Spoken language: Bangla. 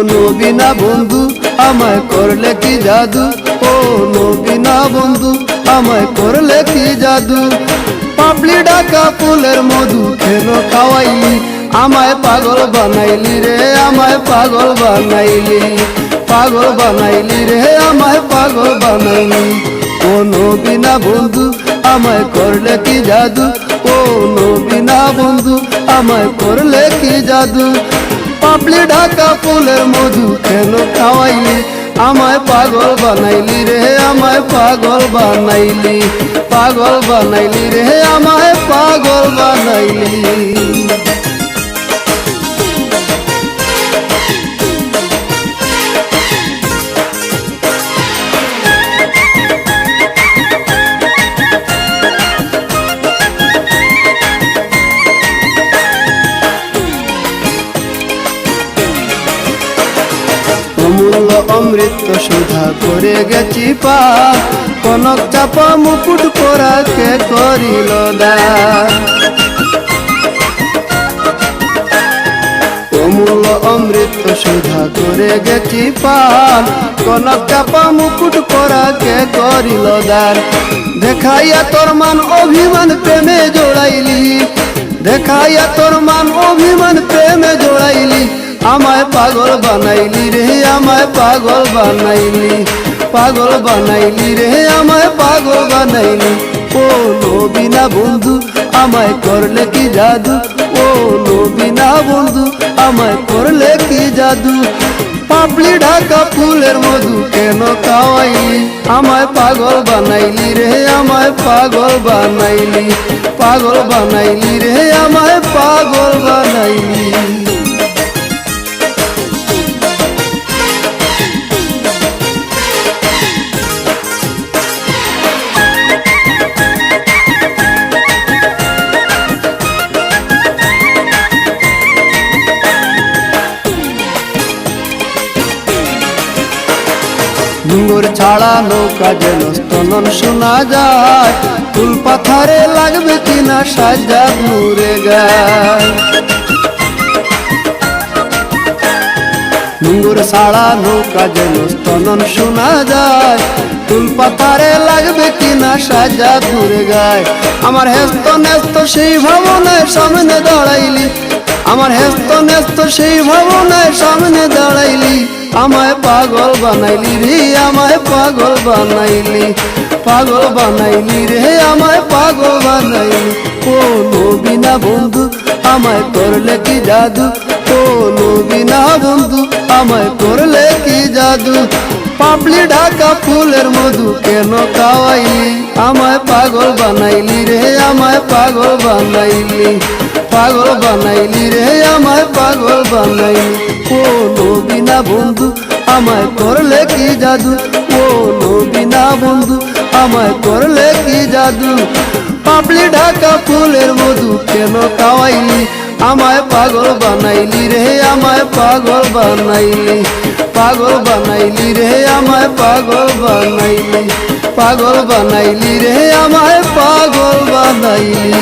নবীনা বন্ধু আমায় করলে কি জাদু, ও নবীনা বন্ধু আমায় করলে কি জাদু। পাপড়ি ঢাকা ফুলের মধু কেন খাওয়াইলি, আমায় পাগল বানাইলি রে, আমায় পাগল বানাইলি, পাগল বানাইলি রে, আমায় পাগল বানাইলি। ও নবীনা বন্ধু আমায় করলে কি জাদু, ও নবীনা বন্ধু আমায় করলে কি জাদু। পাপড়ি ঢাকা ফুলের মধু কেন খাওয়াইলি, আমায় পাগল বানাইলি রে, আমায় পাগল বানাইলি, পাগল বানাইলি রে, আমায় পাগল বানাইলি। অমূল্য অমৃত সুধা করে গেছি পা, কনক চাপা মুকুট পরা কে করিল দান। অমূল্য অমৃত সুধা করে গেছি পান, কনক চাপা মুকুট পরা কে করিল দান। দেখাইয়া তোর মান অভিমান প্রেমে জোড়াইলি, দেখাইয়া তোর মান অভিমান প্রেমে জোড়াইলি। আমায় পাগল বানাইলি রে, আমায় পাগল বানাইলি, পাগল বানাইলি রে, আমায় পাগল বানাইলি। ও নবীনা বন্ধু আমায় করলে কি জাদু, ও নবীনা বন্ধু আমায় করলে কি জাদু। পাপড়ি ঢাকা ফুলের মধু কেন খাওয়াইলি, আমায় পাগল বানাইলি রে, আমায় পাগল বানাইলি, পাগল বানাইলি রে, আমায় পাগল বানাইলি। ডুঙ্গর ছাড়া নৌকা যেন স্তনন শোনা যায়, ফুল পাথারে লাগবে কিনা সাজা নূরে গায়। ডুঙ্গর ছাড়া নৌকা যেন স্তনন শোনা যায়, ফুল পাথারে লাগবে কিনা সাজা নূরে গায়। আমার হেস্ত নেস্ত সেই ভাবনায় সামনে দাঁড়াইলি, আমার হেস্ত নেস্ত সেই ভাবনায় সামনে দাঁড়াইলি। আমায় পাগল বানাইলি রে, আমায় পাগল বানাইলি, পাগল বানাইলি রে, আমায় পাগল বানাইলি। ও নবীনা বন্ধু আমায় করলে কি জাদু, ও নবীনা বন্ধু আমায় করলে কি জাদু। পাপড়ি ঢাকা ফুলের মধু কেন খাওয়াইলি, আমায় পাগল বানাইলি রে, আমায় পাগল বানাইলি, পাগল বানাইলি রে, আমায় পাগল বানাইলি। ও নবীনা বন্ধু আমায় করলে কি জাদু, ও নবীনা বন্ধু আমায় করলে কি জাদু। পাপড়ি ঢাকা ফুলের মধু কেন খাওয়াইলি, আমায় পাগল বানাইলি রে, আমায় পাগল বানাইলি, পাগল বানাইলি রে, আমায় পাগল বানাইলি, পাগল বানাইলি রে, আমায় পাগল বানাইলি।